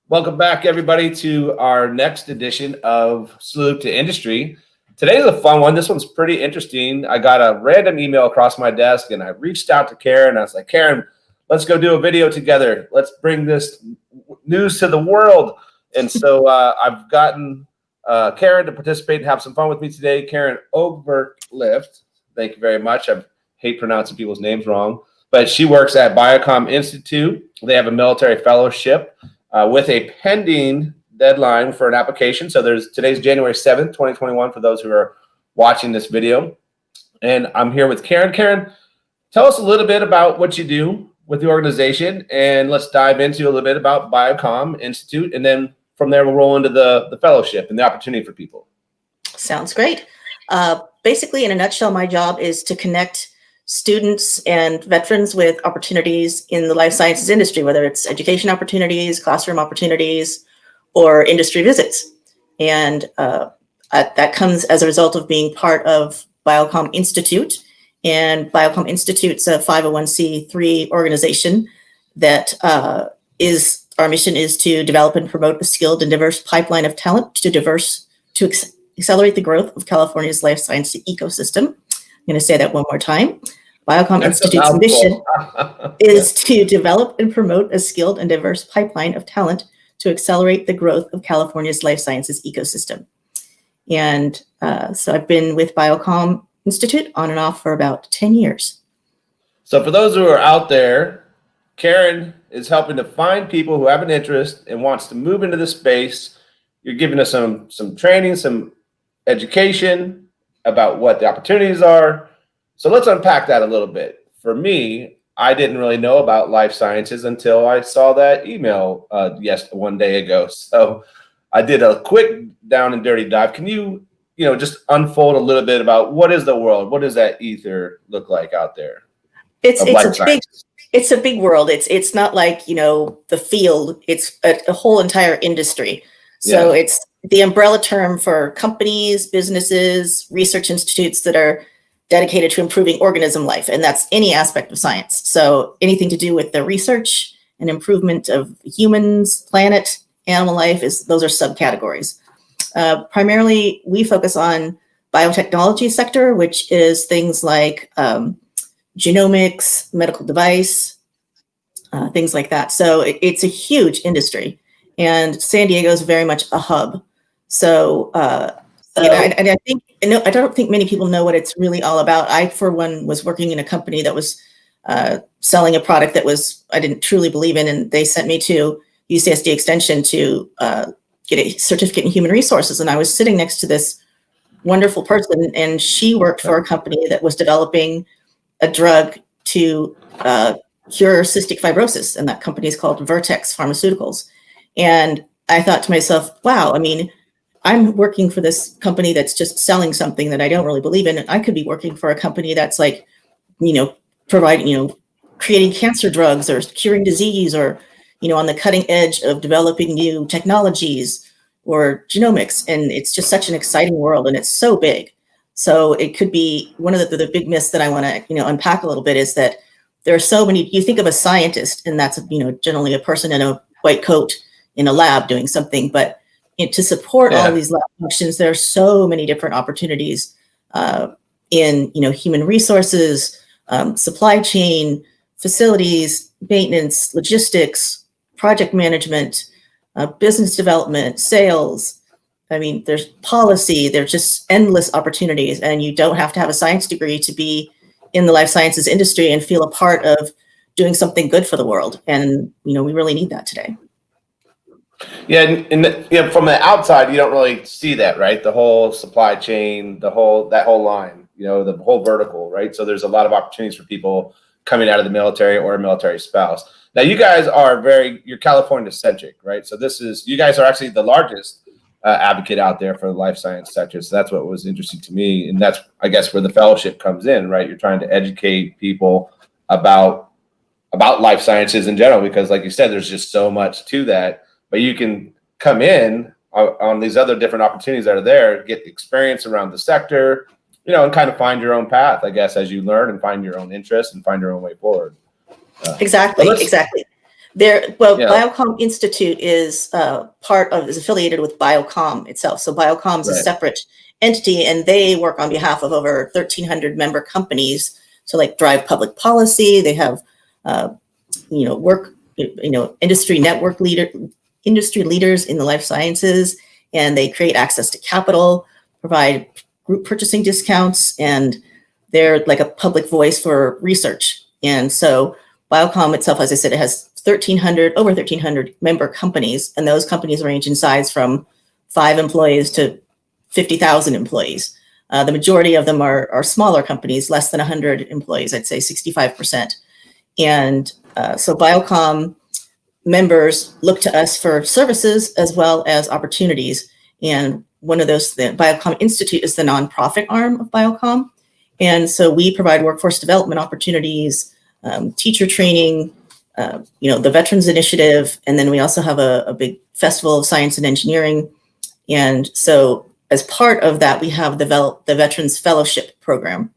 Welcome back, everybody, to our next edition of Salute to Industry. Today's a fun one. This one's pretty interesting. I got a random email across my desk, and I reached out to Karen. I was like, Karen, let's go do a video together. Let's bring this news to the world. And so I've gotten Karen to participate and have some fun with me today. Karen Overlift. Thank you very much. I hate pronouncing people's names wrong. But she works at Biocom Institute. They have a military fellowship with a pending deadline for an application. So today's January 7th, 2021, for those who are watching this video. And I'm here with Karen. Karen, tell us a little bit about what you do with the organization, and let's dive into a little bit about Biocom Institute. And then from there, we'll roll into the fellowship and the opportunity for people. Sounds great. Basically, in a nutshell, my job is to connect students and veterans with opportunities in the life sciences industry, whether it's education opportunities, classroom opportunities, or industry visits. And that comes as a result of being part of Biocom Institute. And Biocom Institute's a 501c3 organization that our mission is to develop and promote a skilled and diverse pipeline of talent to accelerate the growth of California's life science ecosystem. I'm going to say that one more time. Biocom Institute's mission is to develop and promote a skilled and diverse pipeline of talent to accelerate the growth of California's life sciences ecosystem. And so I've been with Biocom Institute on and off for about 10 years. So for those who are out there, Karen is helping to find people who have an interest and wants to move into this space. You're giving us some training, some education about what the opportunities are. So let's unpack that a little bit. For me, I didn't really know about life sciences until I saw that email one day ago. So I did a quick down and dirty dive. Can you just unfold a little bit about what is the world? What does that ether look like out there? It's a big world. It's not like, the field. It's a whole entire industry. So yeah. It's the umbrella term for companies, businesses, research institutes that are dedicated to improving organism life. And that's any aspect of science. So anything to do with the research and improvement of humans, planet, animal life, those are subcategories. Primarily, we focus on biotechnology sector, which is things like genomics, medical device, things like that. So it's a huge industry, and San Diego is very much a hub. So, and I don't think many people know what it's really all about. I, for one, was working in a company that was selling a product that I didn't truly believe in, and they sent me to UCSD Extension to get a certificate in human resources. And I was sitting next to this wonderful person, and she worked for a company that was developing a drug to cure cystic fibrosis. And that company is called Vertex Pharmaceuticals. And I thought to myself, wow, I'm working for this company that's just selling something that I don't really believe in. And I could be working for a company that's like, providing, creating cancer drugs or curing disease, or, on the cutting edge of developing new technologies or genomics. And it's just such an exciting world, and it's so big. So it could be one of the big myths that I want to, unpack a little bit, is that there are so many. You think of a scientist, and that's, generally a person in a white coat in a lab doing something, but to support all these lab functions, there are so many different opportunities in human resources, supply chain, facilities, maintenance, logistics, project management, business development, sales. There's policy. There's just endless opportunities, and you don't have to have a science degree to be in the life sciences industry and feel a part of doing something good for the world. And we really need that today. Yeah, and from the outside, you don't really see that, right? The whole supply chain, that whole line, the whole vertical, right? So there's a lot of opportunities for people coming out of the military or a military spouse. Now, you guys are you're California-centric, right? So you guys are actually the largest advocate out there for the life science sector. So that's what was interesting to me. And that's, I guess, where the fellowship comes in, right? You're trying to educate people about life sciences in general, because like you said, there's just so much to that. But you can come in on these other different opportunities that are there, get experience around the sector, and kind of find your own path, I guess, as you learn and find your own interest and find your own way forward. Exactly. Yeah. Biocom Institute is is affiliated with Biocom itself. So Biocom is a Right. separate entity, and they work on behalf of over 1,300 member companies to like drive public policy. They have, industry leaders in the life sciences, and they create access to capital, provide group purchasing discounts, and they're like a public voice for research. And so Biocom itself, as I said, it has over 1,300 member companies, and those companies range in size from 5 employees to 50,000 employees. The majority of them are smaller companies, less than 100 employees, I'd say 65%. And so Biocom members look to us for services as well as opportunities. And one of those, the Biocom Institute is the nonprofit arm of Biocom. And so we provide workforce development opportunities, teacher training, the Veterans Initiative, and then we also have a big festival of science and engineering. And so as part of that, we have the Veterans Fellowship Program,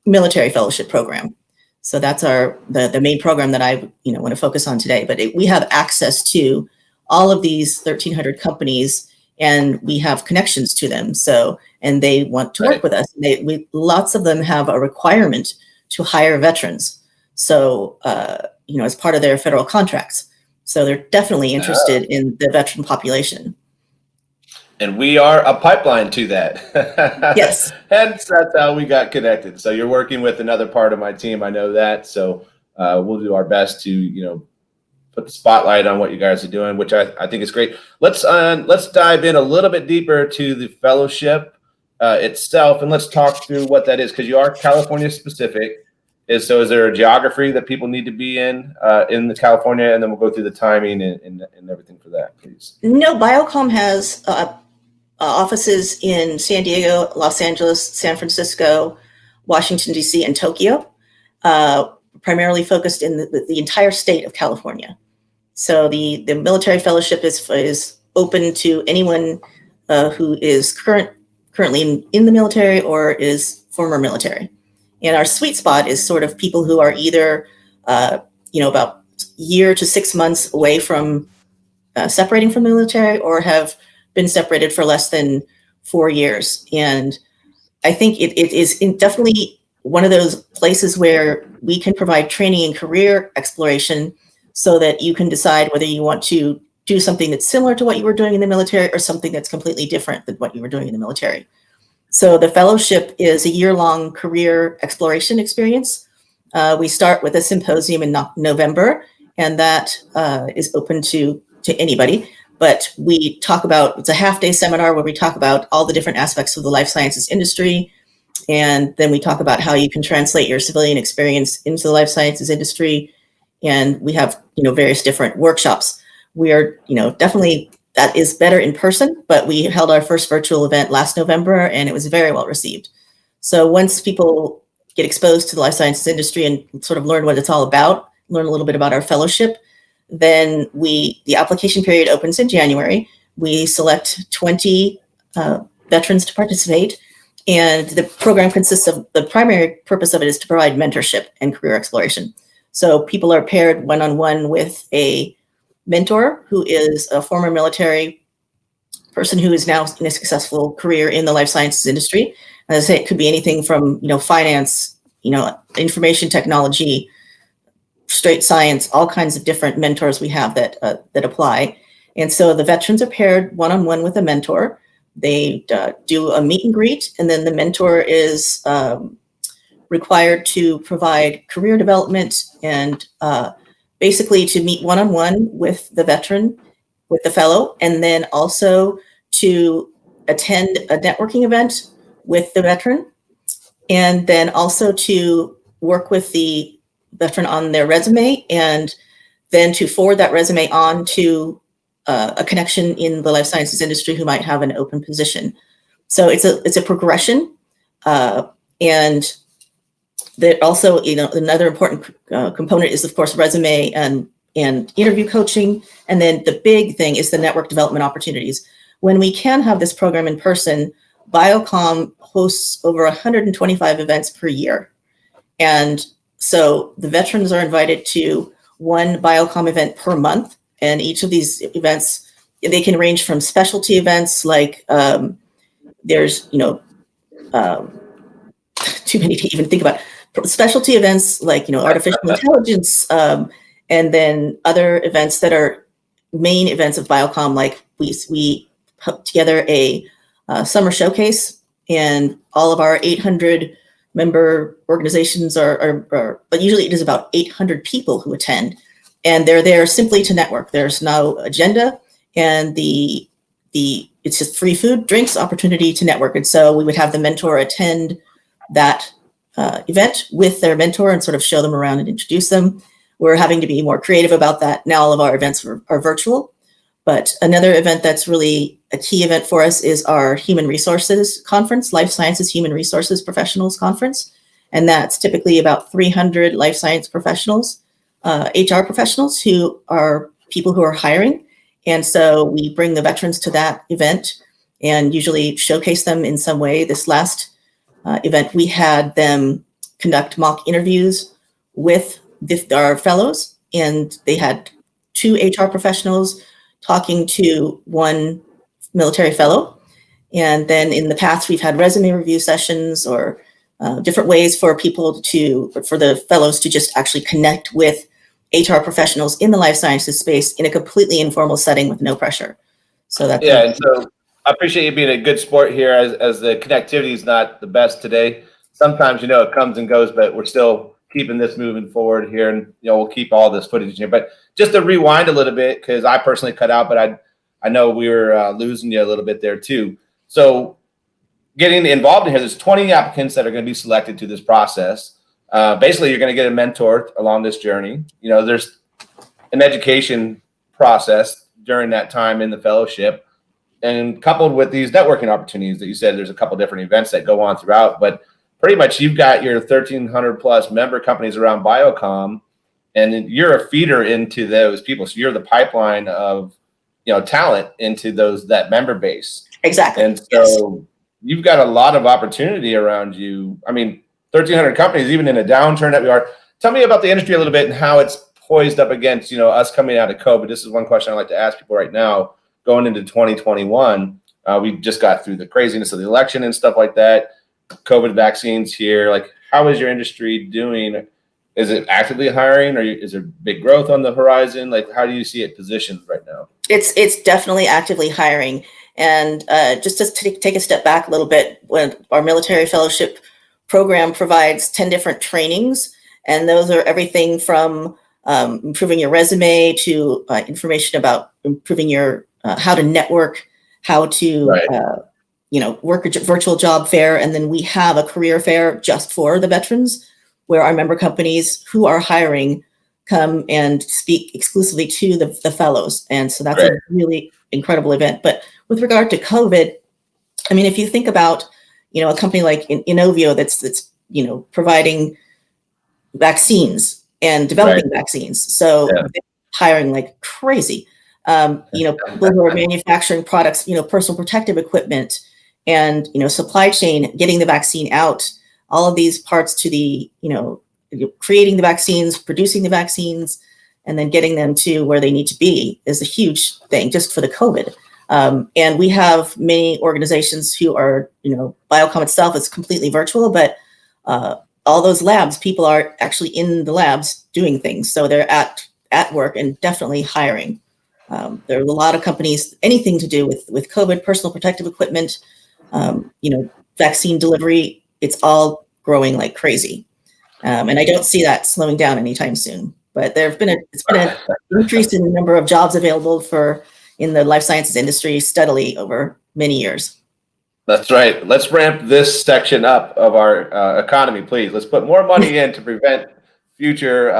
military fellowship program. So that's the main program that I want to focus on today. But we have access to all of these 1,300 companies, and we have connections to them. And they want to work with us. Lots of them have a requirement to hire veterans. So as part of their federal contracts. So they're definitely interested in the veteran population. And we are a pipeline to that. Yes. Hence, that's how we got connected. So you're working with another part of my team. I know that. So we'll do our best to, put the spotlight on what you guys are doing, which I think is great. Let's dive in a little bit deeper to the fellowship itself, and let's talk through what that is, because you are California specific. Is there a geography that people need to be in the California, and then we'll go through the timing and everything for that, please? No, Biocom has offices in San Diego, Los Angeles, San Francisco, Washington, D.C., and Tokyo, primarily focused in the entire state of California. So the military fellowship is open to anyone who is currently in the military or is former military. And our sweet spot is sort of people who are either, about a year to 6 months away from separating from the military, or have been separated for less than 4 years. And I think it is definitely one of those places where we can provide training and career exploration so that you can decide whether you want to do something that's similar to what you were doing in the military or something that's completely different than what you were doing in the military. So the fellowship is a year-long career exploration experience. We start with a symposium in November, and that is open to anybody. But it's a half-day seminar where we talk about all the different aspects of the life sciences industry. And then we talk about how you can translate your civilian experience into the life sciences industry. And we have, various different workshops. We are, definitely, that is better in person, but we held our first virtual event last November, and it was very well received. So once people get exposed to the life sciences industry and sort of learn what it's all about, learn a little bit about our fellowship, then the application period opens in January. We select 20 veterans to participate, and the program consists of, the primary purpose of it is to provide mentorship and career exploration. So people are paired one-on-one with a mentor who is a former military person who is now in a successful career in the life sciences industry. As I say, it could be anything from, finance, information technology, straight science, all kinds of different mentors we have that apply. And so the veterans are paired one-on-one with a mentor. They do a meet and greet, and then the mentor is required to provide career development and basically to meet one-on-one with the veteran, with the fellow, and then also to attend a networking event with the veteran, and then also to work with the veteran on their resume, and then to forward that resume on to a connection in the life sciences industry who might have an open position. So it's a progression, and there also, another important component is, of course, resume and interview coaching. And then the big thing is the network development opportunities. When we can have this program in person, Biocom hosts over 125 events per year. And so the veterans are invited to one Biocom event per month. And each of these events, they can range from specialty events like there's, too many to even think about. Specialty events like, artificial intelligence, and then other events that are main events of Biocom, like we put together a summer showcase, and all of our 800 member organizations but usually it is about 800 people who attend, and they're there simply to network. There's no agenda, and it's just free food, drinks, opportunity to network. And so we would have the mentor attend that event with their mentor and sort of show them around and introduce them. We're having to be more creative about that. Now all of our events are virtual, but another event that's really a key event for us is our Human Resources Conference, Life Sciences Human Resources Professionals Conference. And that's typically about 300 life science professionals, HR professionals who are people who are hiring. And so we bring the veterans to that event and usually showcase them in some way. This last event, we had them conduct mock interviews with our fellows, and they had 2 HR professionals talking to 1 military fellow. And then in the past, we've had resume review sessions or different ways for the fellows to just actually connect with HR professionals in the life sciences space in a completely informal setting with no pressure. So that's and so I appreciate you being a good sport here, as the connectivity is not the best today. Sometimes, it comes and goes, but we're still keeping this moving forward here, and we'll keep all this footage here. But just to rewind a little bit, because I personally cut out, but I know we were losing you a little bit there too. So getting involved in here, there's 20 applicants that are going to be selected to this process. Basically, you're going to get a mentor along this journey. There's an education process during that time in the fellowship, and coupled with these networking opportunities that you said, there's a couple different events that go on throughout, but pretty much you've got your 1,300 plus member companies around Biocom, and you're a feeder into those people. So you're the pipeline of, talent into that member base. exactly. And so you've got a lot of opportunity around you. I mean, 1,300 companies, even in a downturn that we are. Tell me about the industry a little bit and how it's poised up against, us coming out of COVID. This is one question I like to ask people right now, going into 2021. We just got through the craziness of the election and stuff like that. COVID vaccines here. Like, how is your industry doing? Is it actively hiring, or is there big growth on the horizon? Like, how do you see it positioned right now? It's definitely actively hiring. And just to take a step back a little bit, when our military fellowship program provides 10 different trainings, and those are everything from improving your resume to information about improving your how to network, how to work a virtual job fair. And then we have a career fair just for the veterans, where our member companies who are hiring come and speak exclusively to the fellows. And so that's a really incredible event. But with regard to COVID, I mean, if you think about, a company like Inovio that's providing vaccines and developing vaccines. So they're hiring like crazy. People who are manufacturing products, personal protective equipment, and supply chain, getting the vaccine out, all of these parts to the creating the vaccines, producing the vaccines, and then getting them to where they need to be is a huge thing just for the COVID. And we have many organizations who are, Biocom itself is completely virtual, but all those labs, people are actually in the labs doing things. So they're at work and definitely hiring. There are a lot of companies, anything to do with COVID, personal protective equipment, vaccine delivery, it's all growing like crazy. And I don't see that slowing down anytime soon. But it's been an increase in the number of jobs available in the life sciences industry steadily over many years. That's right. Let's ramp this section up of our economy, please. Let's put more money in to prevent future,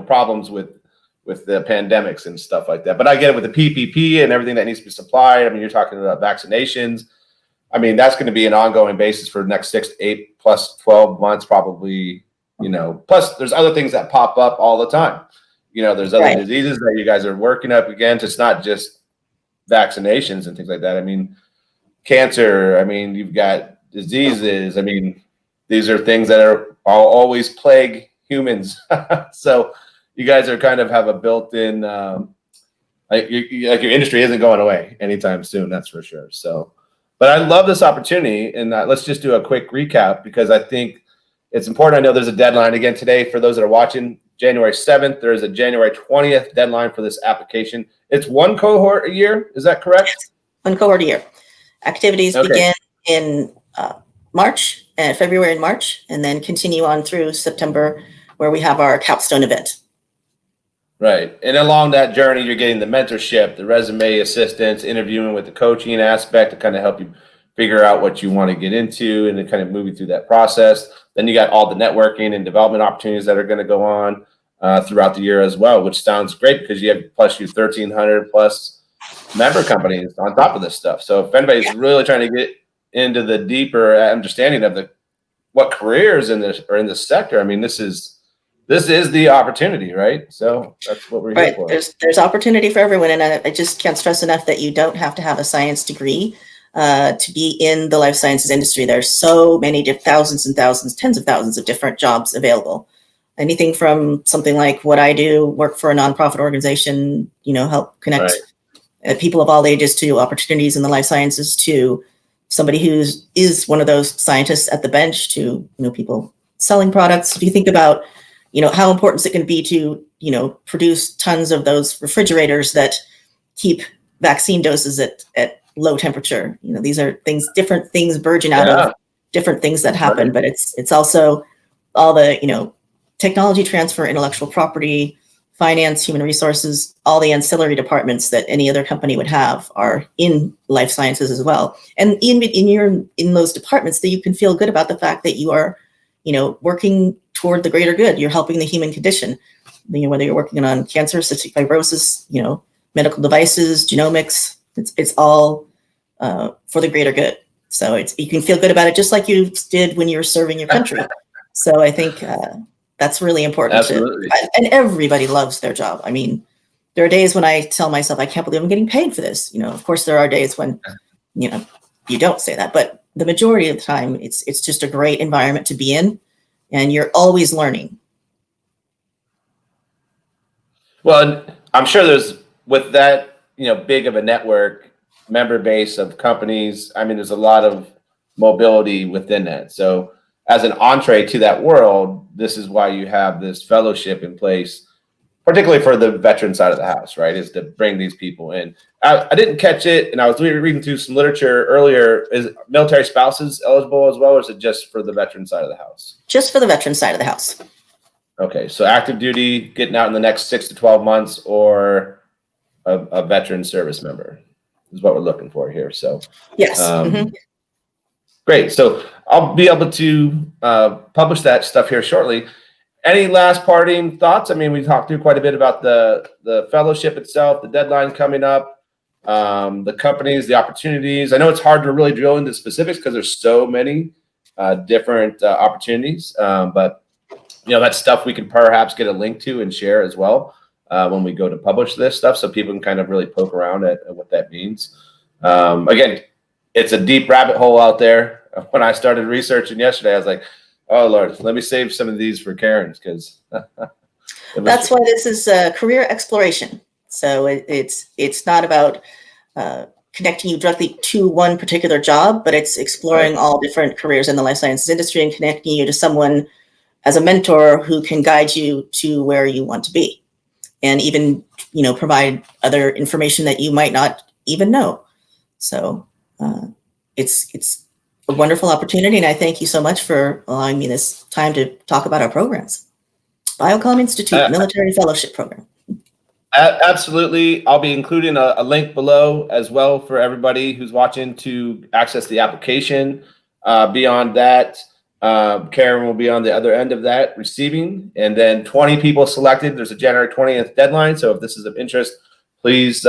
problems with the pandemics and stuff like that. But I get it with the PPP and everything that needs to be supplied. I mean, you're talking about vaccinations. I mean, that's going to be an ongoing basis for the next 6 to 8 plus 12 months, probably. Plus there's other things that pop up all the time. There's other diseases that you guys are working up against. It's not just vaccinations and things like that. I mean, cancer. I mean, you've got diseases. I mean, these are things that are always plague humans. So you guys are kind of have a built-in, like your industry isn't going away anytime soon. That's for sure. So, but I love this opportunity, and let's just do a quick recap because I think it's important. I know there's a deadline again today for those that are watching. January 7th. There's a January 20th deadline for this application. It's one cohort a year. Is that correct? Yes, one cohort a year. Activities begin in March, February and March, and then continue on through September, where we have our capstone event. Right. And along that journey, you're getting the mentorship, the resume assistance, interviewing with the coaching aspect to kind of help you figure out what you want to get into and then kind of move you through that process. Then you got all the networking and development opportunities that are going to go on throughout the year as well, which sounds great because you have plus your 1,300 plus member companies on top of this stuff. So if anybody's really trying to get into the deeper understanding of what careers in this or in this sector, I mean, this is the opportunity, right? So that's what we're here for. There's opportunity for everyone, and I just can't stress enough that you don't have to have a science degree to be in the life sciences industry. There's so many thousands and thousands, tens of thousands of different jobs available. Anything from something like what I do, work for a nonprofit organization, help connect people of all ages to opportunities in the life sciences, to somebody who is one of those scientists at the bench, to people selling products. If you think about how important it can be to produce tons of those refrigerators that keep vaccine doses at low temperature. These are different things burgeon out of different things that happen, but it's also all the technology transfer, intellectual property, finance, human resources, all the ancillary departments that any other company would have are in life sciences as well. And in those departments, that you can feel good about the fact that you are, working toward the greater good. You're helping the human condition. Whether you're working on cancer, cystic fibrosis, medical devices, genomics, it's all for the greater good. So you can feel good about it just like you did when you were serving your country. So I think that's really important. Absolutely. And everybody loves their job. I mean, there are days when I tell myself, I can't believe I'm getting paid for this. Of course, there are days when, you don't say that, but the majority of the time, it's just a great environment to be in, and you're always learning. Well, I'm sure there's, with that, big of a network member base of companies, I mean, there's a lot of mobility within that. So as an entree to that world, this is why you have this fellowship in place, particularly for the veteran side of the house, right? Is to bring these people in. I didn't catch it, and I was reading through some literature earlier. Is military spouses eligible as well, or is it just for the veteran side of the house? Just for the veteran side of the house. Okay, so active duty, getting out in the next 6 to 12 months, or a veteran service member is what we're looking for here. So yes. Great. So I'll be able to publish that stuff here shortly. Any last parting thoughts? I mean, we talked through quite a bit about the fellowship itself, the deadline coming up, the companies, the opportunities. I know it's hard to really drill into specifics because there's so many different opportunities, but that's stuff we can perhaps get a link to and share as well when we go to publish this stuff, so people can kind of really poke around at what that means. Again, it's a deep rabbit hole out there. When I started researching yesterday, I was like, oh Lord, let me save some of these for Karen's, because that's why this is a career exploration. So it's not about connecting you directly to one particular job, but it's exploring all different careers in the life sciences industry and connecting you to someone as a mentor who can guide you to where you want to be, and even provide other information that you might not even know. So it's a wonderful opportunity, and I thank you so much for allowing me this time to talk about our programs. Biocom Institute Military Fellowship Program. Absolutely. I'll be including a link below as well for everybody who's watching to access the application. Beyond that, Karen will be on the other end of that receiving, and then 20 people selected. There's a January 20th deadline. So if this is of interest, please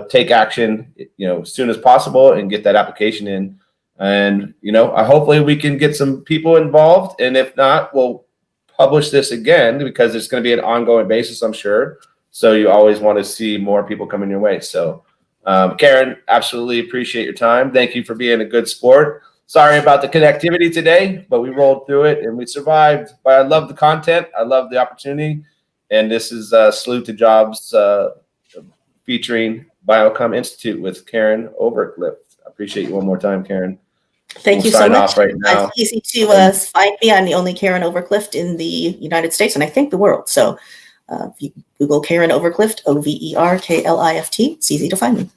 take action, as soon as possible and get that application in. And, hopefully we can get some people involved. And if not, we'll publish this again because it's going to be an ongoing basis, I'm sure. So you always want to see more people coming your way. So, Karen, absolutely appreciate your time. Thank you for being a good sport. Sorry about the connectivity today, but we rolled through it and we survived. But I love the content. I love the opportunity. And this is Salute to Jobs featuring Biocom Institute with Karen Overcliff. I appreciate you one more time, Karen. Thank you so sign much. off right now. It's easy to find me. I'm the only Karen Overclift in the United States and I think the world. So if you Google Karen Overclift, Overklift, it's easy to find me.